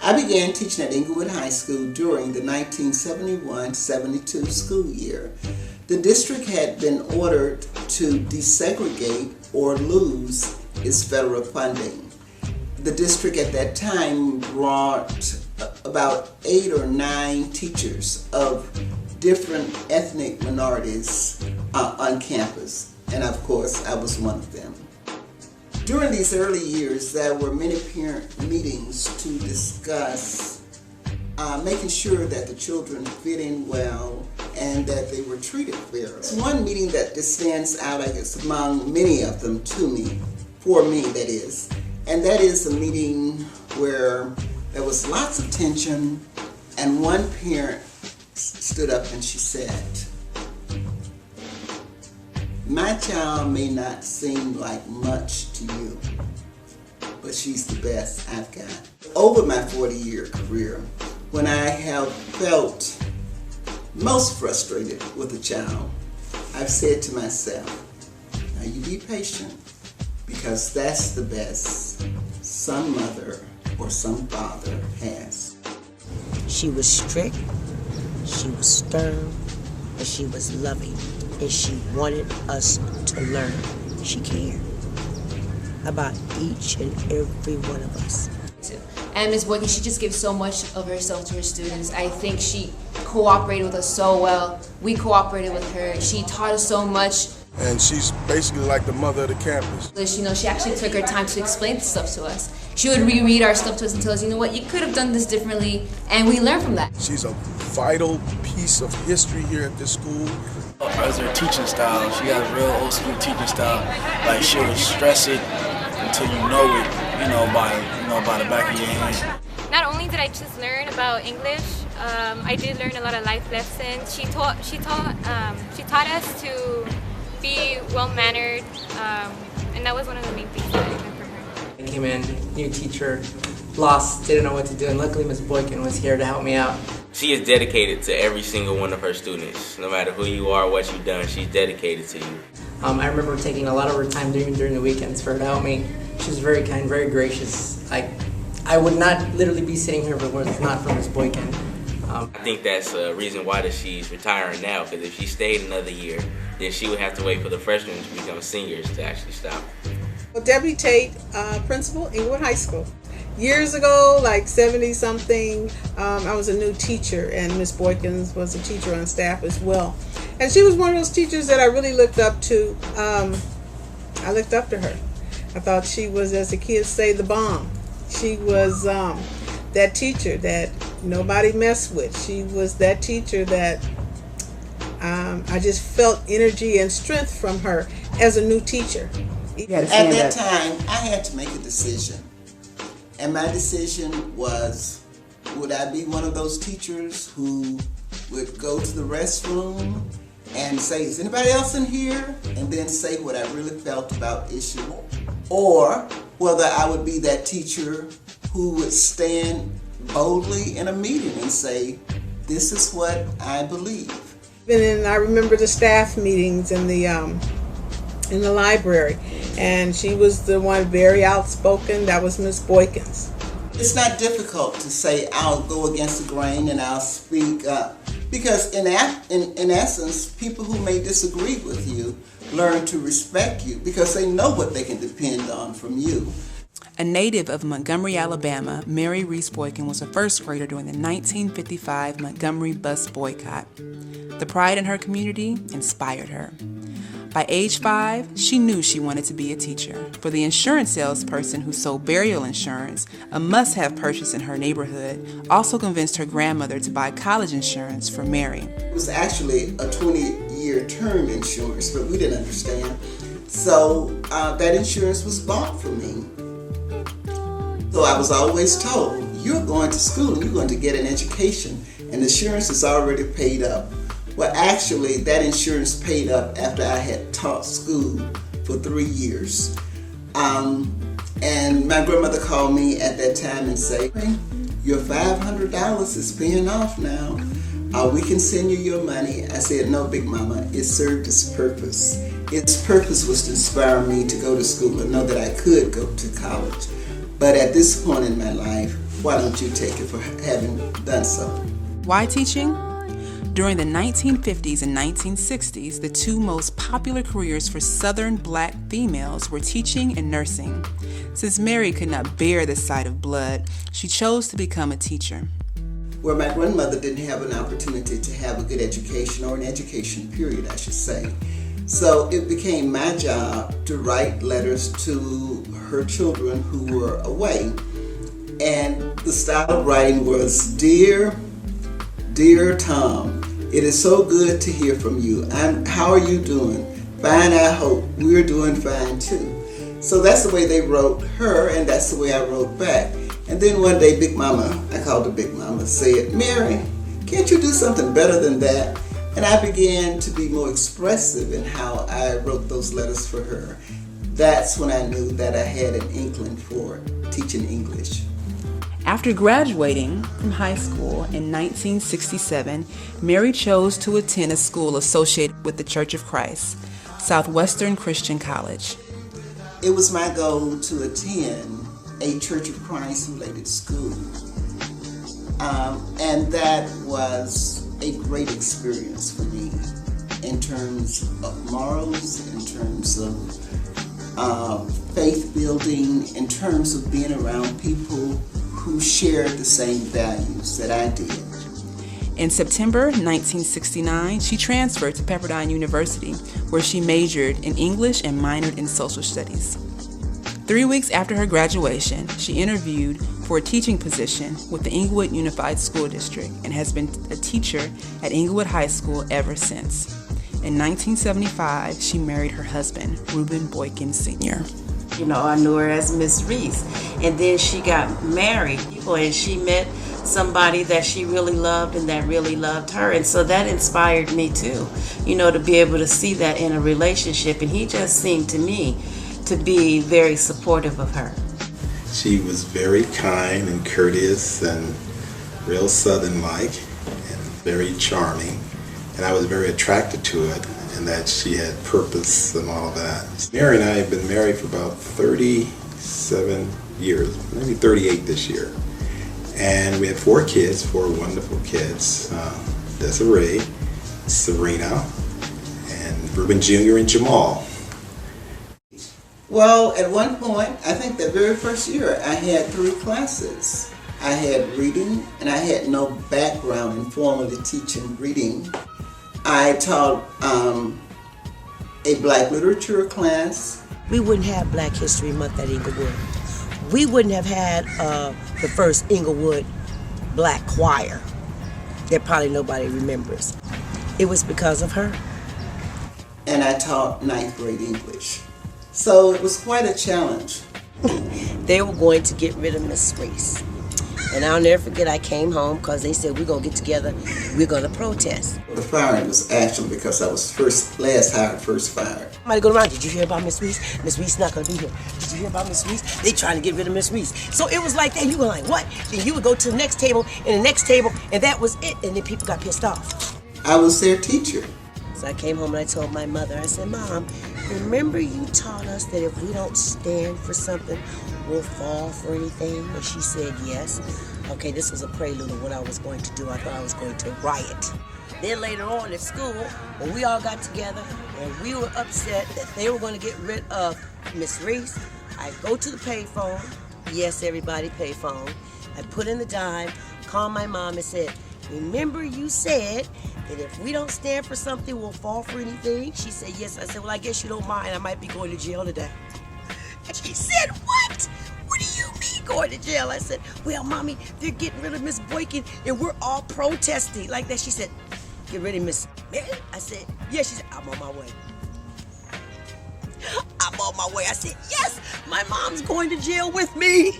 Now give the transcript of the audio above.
I began teaching at Inglewood High School during the 1971-72 school year. The district had been ordered to desegregate or lose its federal funding. The district at that time brought about 8 or 9 teachers of different ethnic minorities on campus, and of course I was one of them. During these early years, there were many parent meetings to discuss making sure that the children fit in well and that they were treated fairly. One meeting that just stands out, I guess, among many of them to me, for me that is, and that is a meeting where there was lots of tension and one parent stood up and she said, "My child may not seem like much to you, but she's the best I've got." Over my 40-year career, when I have felt most frustrated with a child, I've said to myself, now you be patient, because that's the best some mother or some father has. She was strict, she was stern, but she was loving, and she wanted us to learn. She cared about each and every one of us. And Ms. Boykin, she just gives so much of herself to her students. I think she cooperated with us so well. We cooperated with her. She taught us so much. And she's basically like the mother of the campus. She actually took her time to explain stuff to us. She would reread our stuff to us and tell us, you know what, you could have done this differently, and we learned from that. She's a vital piece of history here at this school. As her teaching style, she has a real old school teaching style. Like, she'll stress it until you know it, by the back of your hand. Not only did I just learn about English, I did learn a lot of life lessons. She taught us to be well-mannered, and that was one of the main things that I learned from her. I came in, new teacher, lost, didn't know what to do, and luckily Ms. Boykin was here to help me out. She is dedicated to every single one of her students. No matter who you are, what you've done, she's dedicated to you. I remember taking a lot of her time during the weekends for her to help me. She was very kind, very gracious. I would not literally be sitting here if it was not for Ms. Boykin. I think that's a reason why she's retiring now, because if she stayed another year, then she would have to wait for the freshmen to become seniors to actually stop. Well, Debbie Tate, principal, Inglewood High School. Years ago, like 70-something, I was a new teacher, and Miss Boykin was a teacher on staff as well. And she was one of those teachers that I really looked up to. I looked up to her. I thought she was, as the kids say, the bomb. She was that teacher that nobody messed with. She was that teacher that I just felt energy and strength from her as a new teacher. At that time, I had to make a decision. And my decision was, would I be one of those teachers who would go to the restroom and say, is anybody else in here? And then say what I really felt about issue. Or whether I would be that teacher who would stand boldly in a meeting and say, this is what I believe. And I remember the staff meetings in the library, and she was the one very outspoken. That was Miss Boykins. It's not difficult to say I'll go against the grain and I'll speak up, because in essence, people who may disagree with you learn to respect you because they know what they can depend on from you. A native of Montgomery, Alabama, Mary Reese Boykin was a first grader during the 1955 Montgomery bus boycott. The pride in her community inspired her. By age 5, she knew she wanted to be a teacher. For the insurance salesperson who sold burial insurance, a must-have purchase in her neighborhood, also convinced her grandmother to buy college insurance for Mary. It was actually a 20-year term insurance, but we didn't understand. So that insurance was bought for me. So I was always told, you're going to school and you're going to get an education, and insurance is already paid up. Well, actually, that insurance paid up after I had taught school for 3 years. And my grandmother called me at that time and said, your $500 is paying off now. We can send you your money. I said, no, Big Mama, it served its purpose. Its purpose was to inspire me to go to school and know that I could go to college. But at this point in my life, why don't you take it for having done so? Why teaching? During the 1950s and 1960s, the two most popular careers for Southern black females were teaching and nursing. Since Mary could not bear the sight of blood, she chose to become a teacher. Where my grandmother didn't have an opportunity to have a good education, or an education period, I should say. So it became my job to write letters to her children who were away. And the style of writing was, Dear Tom, it is so good to hear from you. How are you doing? Fine, I hope. We're doing fine too. So that's the way they wrote her, and that's the way I wrote back. And then one day, Big Mama, I called her Big Mama, said, Mary, can't you do something better than that? And I began to be more expressive in how I wrote those letters for her. That's when I knew that I had an inkling for teaching English. After graduating from high school in 1967, Mary chose to attend a school associated with the Church of Christ, Southwestern Christian College. It was my goal to attend a Church of Christ related school. And that was a great experience for me in terms of morals, in terms of faith building, in terms of being around people who shared the same values that I did. In September 1969, she transferred to Pepperdine University, where she majored in English and minored in social studies. 3 weeks after her graduation, she interviewed for a teaching position with the Inglewood Unified School District and has been a teacher at Inglewood High School ever since. In 1975, she married her husband, Reuben Boykin Sr. You know, I knew her as Miss Reese. And then she got married, and she met somebody that she really loved and that really loved her. And so that inspired me too, you know, to be able to see that in a relationship. And he just seemed to me to be very supportive of her. She was very kind and courteous and real Southern-like and very charming. And I was very attracted to it, and that she had purpose and all that. Mary and I have been married for about 37 years, maybe 38 this year. And we have 4 kids, 4 wonderful kids. Desiree, Serena, and Reuben Jr. and Jamal. Well, at one point, I think the very first year, I had 3 classes. I had reading, and I had no background in formally teaching reading. I taught a black literature class. We wouldn't have Black History Month at Inglewood. We wouldn't have had the first Inglewood Black Choir that probably nobody remembers. It was because of her. And I taught 9th grade English. So it was quite a challenge. They were going to get rid of Miss Reese. And I'll never forget, I came home because they said, we're going to get together, we're going to protest. The firing was actually because I was last hired, first fired. Somebody go around, did you hear about Miss Reese? Miss Reese not going to be here. Did you hear about Miss Reese? They trying to get rid of Miss Reese. So it was like that. You were like, what? Then you would go to the next table and the next table, and that was it. And then people got pissed off. I was their teacher. So I came home and I told my mother, I said, Mom, remember you taught us that if we don't stand for something, we'll fall for anything? And she said, yes. Okay, this was a prelude of what I was going to do. I thought I was going to riot. Then later on at school, when we all got together and we were upset that they were going to get rid of Miss Reese, I go to the payphone. Yes, everybody, payphone. I put in the dime, called my mom and said, remember you said that if we don't stand for something, we'll fall for anything? She said, yes. I said, well, I guess you don't mind. I might be going to jail today. And she said, what? What do you mean going to jail? I said, well, Mommy, they're getting rid of Miss Boykin and we're all protesting. Like that, she said, get rid of Miss Mary? I said, yes. She said, I'm on my way. I'm on my way. I said, yes, my mom's going to jail with me.